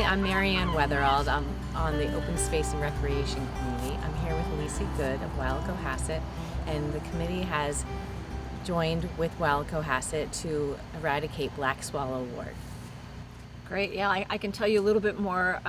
I'm Maryanne Wetherald. I'm on the Open Space and Recreation Committee. I'm here with Lisey of Wild Cohasset, and the committee has joined with Wild Cohasset to eradicate black swallow wart. Great, yeah, I can tell you a little bit more.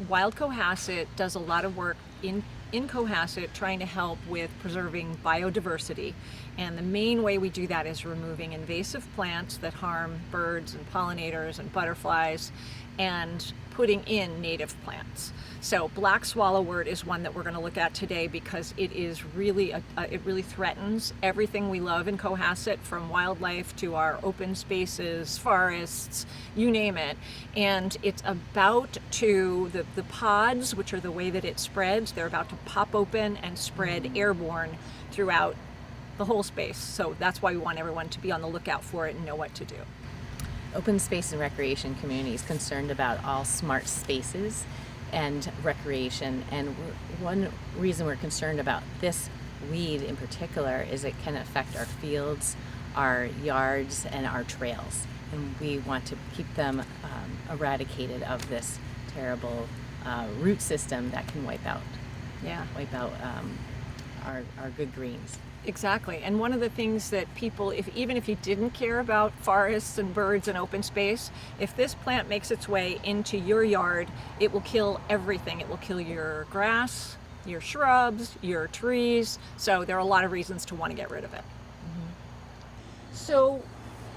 Wild Cohasset does a lot of work in Cohasset trying to help with preserving biodiversity. And the main way we do that is removing invasive plants that harm birds and pollinators and butterflies and putting in native plants. So black swallowwort is one that we're going to look at today because it is really, it really threatens everything we love in Cohasset, from wildlife to our open spaces, forests, you name it. And it's about to, the pods, which are the way that it spreads, they're about to pop open and spread airborne throughout the whole space. So that's why we want everyone to be on the lookout for it and know what to do. Open Space and Recreation community is concerned about all smart spaces and recreation, and one reason we're concerned about this weed in particular is it can affect our fields, our yards, and our trails, and we want to keep them eradicated of this terrible root system that can wipe out our good greens. Exactly, and one of the things that people, even if you didn't care about forests and birds and open space, if this plant makes its way into your yard, it will kill everything. It will kill your grass, your shrubs, your trees, so there are a lot of reasons to want to get rid of it. So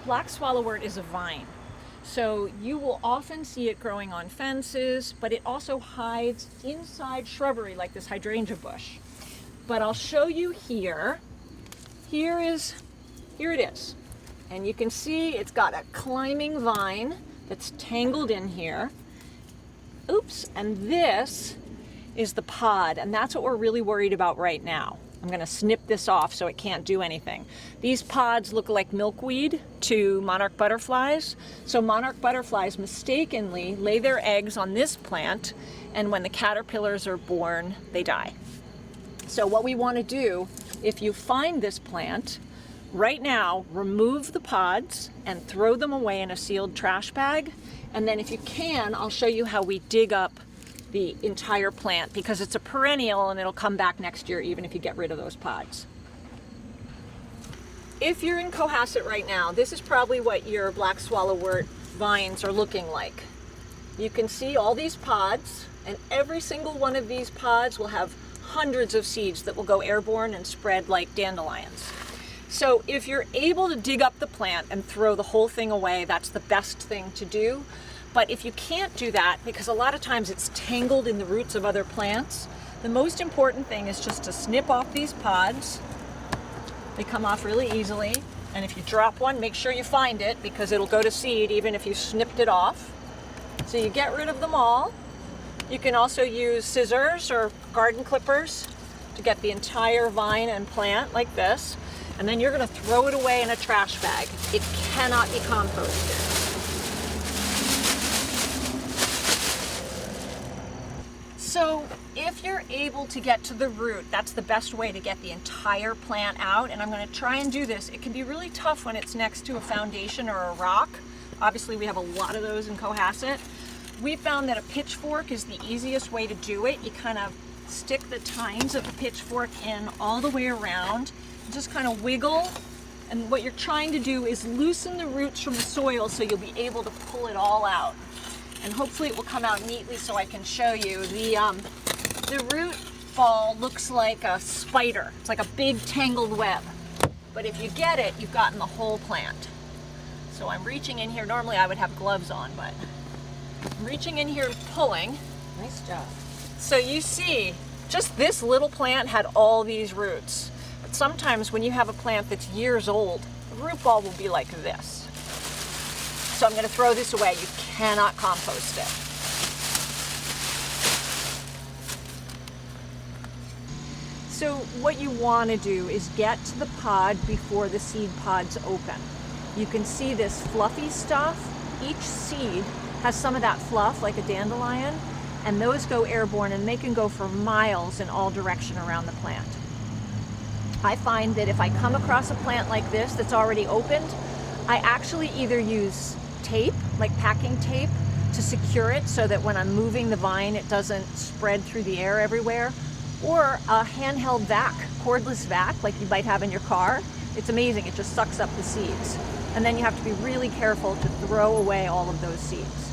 black swallowwort is a vine. So you will often see it growing on fences, but it also hides inside shrubbery like this hydrangea bush. But I'll show you here. Here it is. And you can see it's got a climbing vine that's tangled in here. Oops, and this is the pod, and that's what we're really worried about right now. I'm going to snip this off so it can't do anything. These pods look like milkweed to monarch butterflies. So monarch butterflies mistakenly lay their eggs on this plant, and when the caterpillars are born, they die. So what we want to do, if you find this plant, right now, remove the pods and throw them away in a sealed trash bag. And then if you can, I'll show you how we dig up the entire plant, because it's a perennial and it'll come back next year even if you get rid of those pods. If you're in Cohasset right now, this is probably what your black swallowwort vines are looking like. You can see all these pods, and every single one of these pods will have hundreds of seeds that will go airborne and spread like dandelions. So if you're able to dig up the plant and throw the whole thing away, that's the best thing to do. But if you can't do that, because a lot of times it's tangled in the roots of other plants, the most important thing is just to snip off these pods. They come off really easily. And if you drop one, make sure you find it, because it'll go to seed even if you snipped it off. So you get rid of them all. You can also use scissors or garden clippers to get the entire vine and plant like this. And then you're going to throw it away in a trash bag. It cannot be composted. So if you're able to get to the root, that's the best way to get the entire plant out. And I'm going to try and do this. It can be really tough when it's next to a foundation or a rock. Obviously, we have a lot of those in Cohasset. We found that a pitchfork is the easiest way to do it. You kind of stick the tines of the pitchfork in all the way around, just kind of wiggle. And what you're trying to do is loosen the roots from the soil so you'll be able to pull it all out. And hopefully it will come out neatly so I can show you. The root ball looks like a spider. It's like a big tangled web. But if you get it, you've gotten the whole plant. So I'm reaching in here. Normally I would have gloves on, but I'm reaching in here and pulling. Nice job. So you see, just this little plant had all these roots. But sometimes when you have a plant that's years old, the root ball will be like this. So I'm going to throw this away. You cannot compost it. So what you want to do is get to the pod before the seed pods open. You can see this fluffy stuff. Each seed has some of that fluff like a dandelion, and those go airborne, and they can go for miles in all direction around the plant. I find that if I come across a plant like this that's already opened, I actually either use tape, like packing tape, to secure it so that when I'm moving the vine, it doesn't spread through the air everywhere. Or a handheld vac, cordless vac, like you might have in your car. It's amazing, it just sucks up the seeds. And then you have to be really careful to throw away all of those seeds.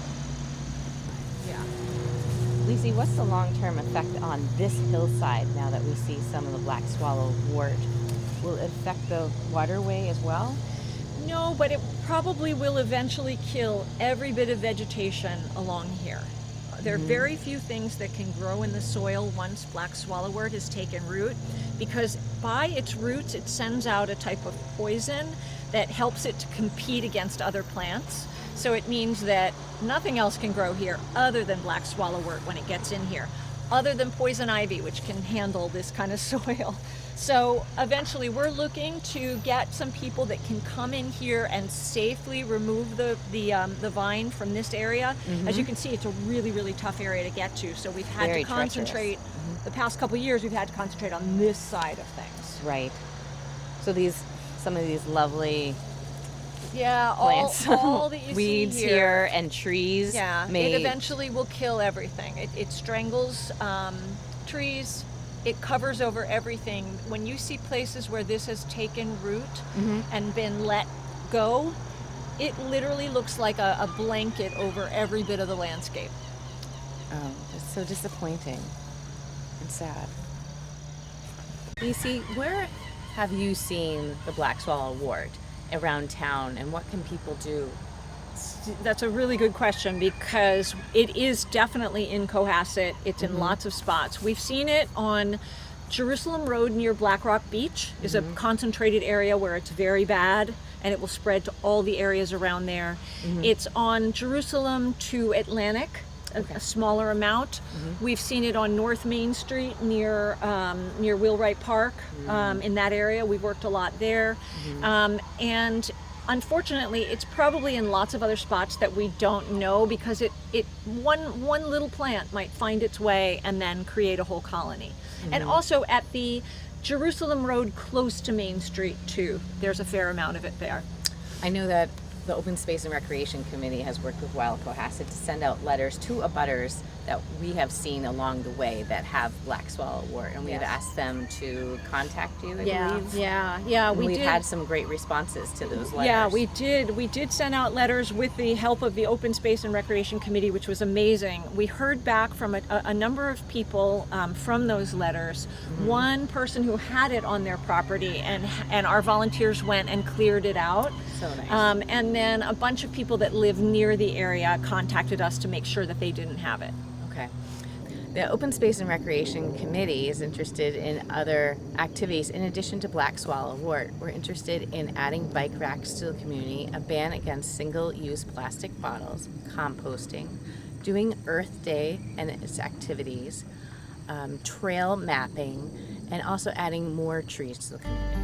Yeah. Lisey, what's the long-term effect on this hillside now that we see some of the black swallow wart? Will it affect the waterway as well? No, but it probably will eventually kill every bit of vegetation along here. There are very few things that can grow in the soil once black swallowwort has taken root, because by its roots it sends out a type of poison that helps it to compete against other plants. So it means that nothing else can grow here other than black swallowwort when it gets in here, other than poison ivy, which can handle this kind of soil. So eventually we're looking to get some people that can come in here and safely remove the vine from this area. As you can see, it's a really, really tough area to get to. So we've had Very to concentrate, the past couple of years, we've had to concentrate on this side of things. Right. So some of these lovely plants, all that you weeds see here and trees. Yeah, it eventually will kill everything. It strangles trees. It covers over everything. When you see places where this has taken root and been let go, it literally looks like a blanket over every bit of the landscape. Oh, it's so disappointing and sad. Lisey, where have you seen the black swallow wart around town, and what can people do? That's a really good question, because it is definitely in Cohasset. It's in lots of spots. We've seen it on Jerusalem Road near Black Rock Beach is a concentrated area where it's very bad, and it will spread to all the areas around there. It's on Jerusalem to Atlantic, a smaller amount. We've seen it on North Main Street near Wheelwright Park, in that area. We've worked a lot there. And unfortunately, it's probably in lots of other spots that we don't know, because one little plant might find its way and then create a whole colony. And also at the Jerusalem Road close to Main Street too, there's a fair amount of it there. I know that the Open Space and Recreation Committee has worked with Wild Cohasset to send out letters to abutters that we have seen along the way that have black swallow wart, and we've asked them to contact you, I believe. Yeah. We've had some great responses to those letters. Yeah, we did send out letters with the help of the Open Space and Recreation Committee, which was amazing. We heard back from a number of people from those letters. One person who had it on their property, and our volunteers went and cleared it out. So nice. And then a bunch of people that live near the area contacted us to make sure that they didn't have it. Okay. The Open Space and Recreation Committee is interested in other activities in addition to black swallow wart. We're interested in adding bike racks to the community, a ban against single-use plastic bottles, composting, doing Earth Day and its activities, trail mapping, and also adding more trees to the community.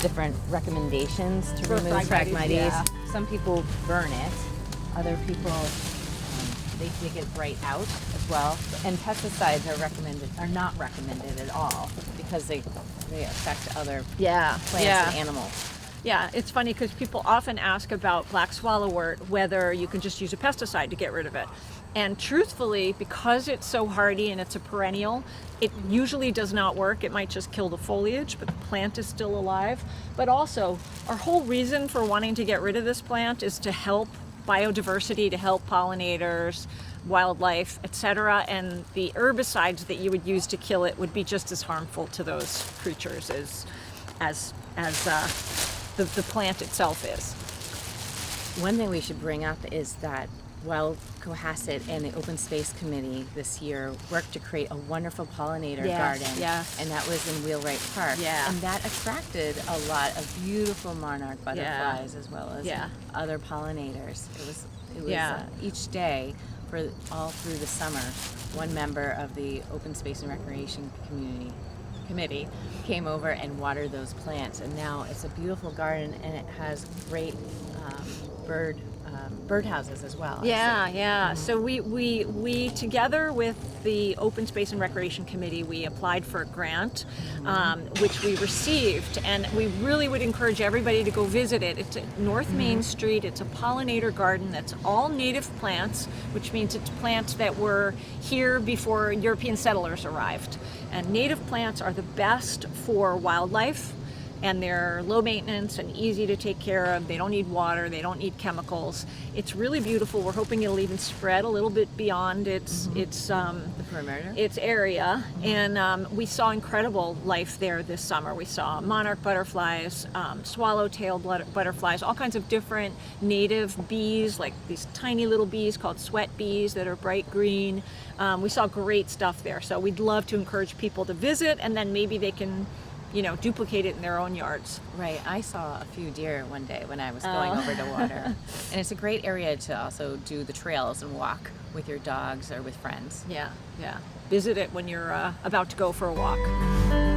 Different recommendations to remove Phragmites. Yeah. Some people burn it. Other people they dig it right out as well. And pesticides are not recommended at all, because they affect other plants and animals. Yeah, it's funny because people often ask about black swallowwort whether you can just use a pesticide to get rid of it. And truthfully, because it's so hardy and it's a perennial, it usually does not work. It might just kill the foliage, but the plant is still alive. But also, our whole reason for wanting to get rid of this plant is to help biodiversity, to help pollinators, wildlife, etc. And the herbicides that you would use to kill it would be just as harmful to those creatures as the plant itself is. One thing we should bring up is that Wild Cohasset and the Open Space Committee this year worked to create a wonderful pollinator garden. Yes. And that was in Wheelwright Park. Yeah. And that attracted a lot of beautiful monarch butterflies as well as other pollinators. It was each day for all through the summer, one member of the Open Space and Recreation committee came over and watered those plants, and now it's a beautiful garden, and it has great bird houses as well. Yeah. So we together with the Open Space and Recreation Committee, we applied for a grant, which we received, and we really would encourage everybody to go visit it. It's at North Main Street. It's a pollinator garden that's all native plants, which means it's plants that were here before European settlers arrived. And native plants are the best for wildlife, and they're low maintenance and easy to take care of. They don't need water, they don't need chemicals. It's really beautiful. We're hoping it'll even spread a little bit beyond its The perimeter. its area. And we saw incredible life there this summer. We saw monarch butterflies, swallowtail butterflies, all kinds of different native bees, like these tiny little bees called sweat bees that are bright green. We saw great stuff there. So we'd love to encourage people to visit, and then maybe they can duplicate it in their own yards. Right. I saw a few deer one day when I was going over to water. And it's a great area to also do the trails and walk with your dogs or with friends. Yeah. Visit it when you're about to go for a walk.